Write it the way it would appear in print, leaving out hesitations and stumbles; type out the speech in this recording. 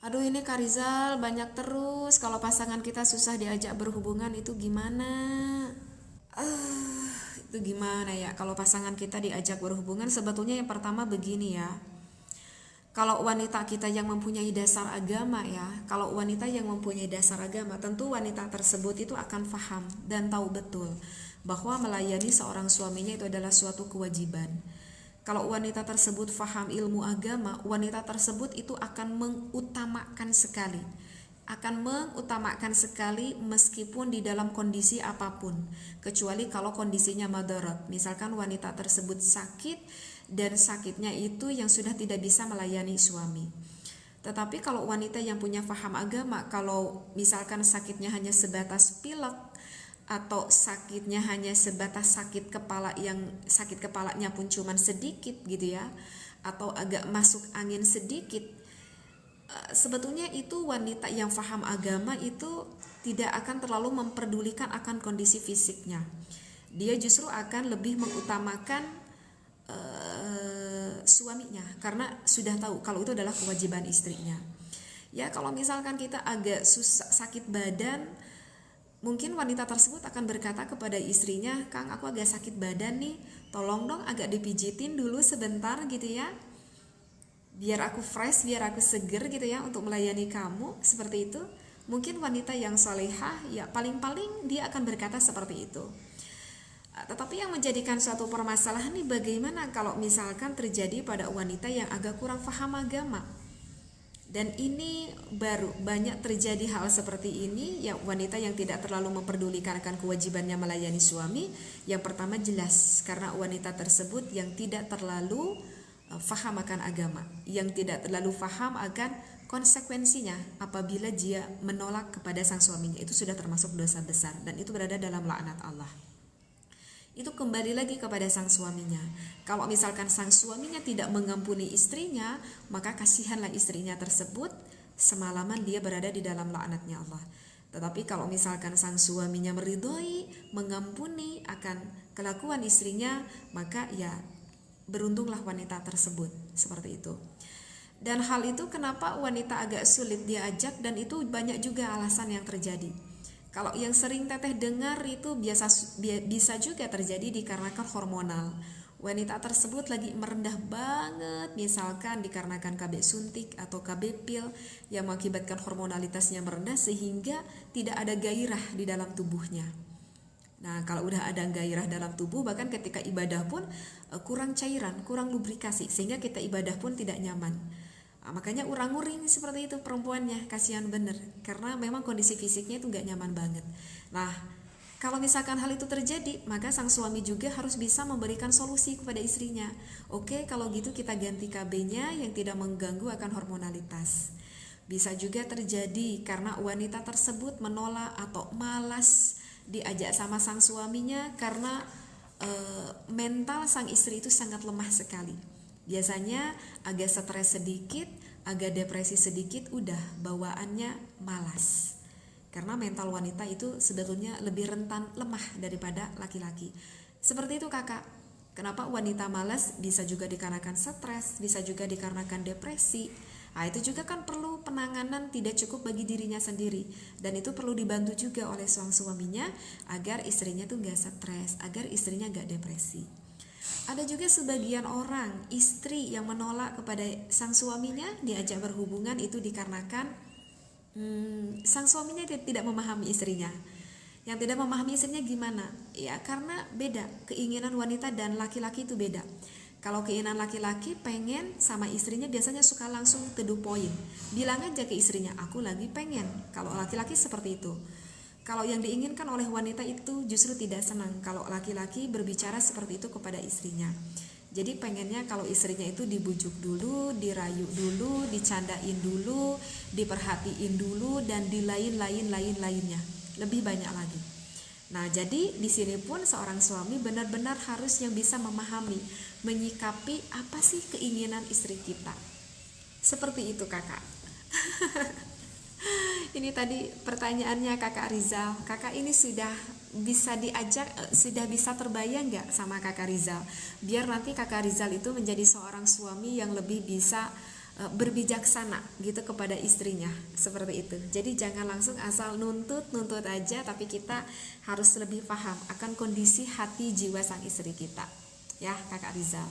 Aduh ini Kak Rizal banyak terus. Kalau pasangan kita susah diajak berhubungan itu gimana? Itu gimana ya? Kalau pasangan kita diajak berhubungan sebetulnya yang pertama begini ya. Kalau wanita kita yang mempunyai dasar agama ya, kalau wanita yang mempunyai dasar agama, tentu wanita tersebut itu akan faham dan tahu betul bahwa melayani seorang suaminya itu adalah suatu kewajiban. Kalau wanita tersebut faham ilmu agama, wanita tersebut itu akan mengutamakan sekali meskipun di dalam kondisi apapun, kecuali kalau kondisinya madarat, misalkan wanita tersebut sakit dan sakitnya itu yang sudah tidak bisa melayani suami. Tetapi kalau wanita yang punya faham agama, kalau misalkan sakitnya hanya sebatas pilek atau sakitnya hanya sebatas sakit kepala yang sakit kepalanya pun cuman sedikit gitu ya, atau agak masuk angin sedikit, sebetulnya itu wanita yang faham agama itu tidak akan terlalu memperdulikan akan kondisi fisiknya. Dia justru akan lebih mengutamakan suaminya karena sudah tahu kalau itu adalah kewajiban istrinya. Ya kalau misalkan kita agak susah sakit badan, mungkin wanita tersebut akan berkata kepada istrinya, "Kang, aku agak sakit badan nih, tolong dong agak dipijitin dulu sebentar gitu ya. Biar aku fresh, biar aku seger gitu ya untuk melayani kamu," seperti itu. Mungkin wanita yang solehah ya paling-paling dia akan berkata seperti itu. Tetapi yang menjadikan suatu permasalahan nih, bagaimana kalau misalkan terjadi pada wanita yang agak kurang paham agama. Dan ini baru banyak terjadi hal seperti ini ya, wanita yang tidak terlalu memperdulikan akan kewajibannya melayani suami. Yang pertama jelas karena wanita tersebut yang tidak terlalu faham akan agama, yang tidak terlalu faham akan konsekuensinya apabila dia menolak kepada sang suaminya, itu sudah termasuk dosa besar dan itu berada dalam laknat Allah. Itu kembali lagi kepada sang suaminya. Kalau misalkan sang suaminya tidak mengampuni istrinya, maka kasihanlah istrinya tersebut, semalaman dia berada di dalam laknatnya Allah. Tetapi kalau misalkan sang suaminya meridhoi, mengampuni akan kelakuan istrinya, maka ya beruntunglah wanita tersebut, seperti itu. Dan hal itu kenapa wanita agak sulit diajak, dan itu banyak juga alasan yang terjadi. Kalau yang sering teteh dengar itu bisa juga terjadi dikarenakan hormonal. Wanita tersebut lagi merendah banget, misalkan dikarenakan KB suntik atau KB pil yang mengakibatkan hormonalitasnya merendah sehingga tidak ada gairah di dalam tubuhnya. Nah, kalau udah ada gairah dalam tubuh, bahkan ketika ibadah pun kurang cairan, kurang lubrikasi, sehingga kita ibadah pun tidak nyaman. Makanya urang-uring seperti itu perempuannya, kasihan bener, karena memang kondisi fisiknya itu gak nyaman banget. Nah, kalau misalkan hal itu terjadi, maka sang suami juga harus bisa memberikan solusi kepada istrinya. Oke, kalau gitu kita ganti KB-nya yang tidak mengganggu akan hormonalitas. Bisa juga terjadi karena wanita tersebut menolak atau malas diajak sama sang suaminya karena mental sang istri itu sangat lemah sekali. Biasanya agak stres sedikit, agak depresi sedikit, udah bawaannya malas. Karena mental wanita itu sebetulnya lebih rentan lemah daripada laki-laki. Seperti itu kakak. Kenapa wanita malas? Bisa juga dikarenakan stres, bisa juga dikarenakan depresi. Nah, itu juga kan perlu penanganan tidak cukup bagi dirinya sendiri. Dan itu perlu dibantu juga oleh suaminya agar istrinya tuh gak stres, agar istrinya gak depresi. Ada juga sebagian orang istri yang menolak kepada sang suaminya diajak berhubungan itu dikarenakan sang suaminya tidak memahami istrinya. Yang tidak memahami istrinya gimana? Ya karena beda, keinginan wanita dan laki-laki itu beda. Kalau keinginan laki-laki pengen sama istrinya biasanya suka langsung to the point. Bilang aja ke istrinya, aku lagi pengen. Kalau laki-laki seperti itu. Kalau yang diinginkan oleh wanita itu justru tidak senang kalau laki-laki berbicara seperti itu kepada istrinya. Jadi pengennya kalau istrinya itu dibujuk dulu, dirayu dulu, dicandain dulu, diperhatiin dulu, dan di lainnya. Lebih banyak lagi. Nah, jadi di sini pun seorang suami benar-benar harus yang bisa memahami, menyikapi apa sih keinginan istri kita. Seperti itu, Kakak. Ini tadi pertanyaannya Kakak Rizal. Kakak ini sudah bisa diajak, sudah bisa terbayang gak sama Kakak Rizal? Biar nanti Kakak Rizal itu menjadi seorang suami yang lebih bisa berbijaksana gitu kepada istrinya, seperti itu. Jadi jangan langsung asal nuntut aja, tapi kita harus lebih paham akan kondisi hati jiwa sang istri kita, ya Kakak Rizal.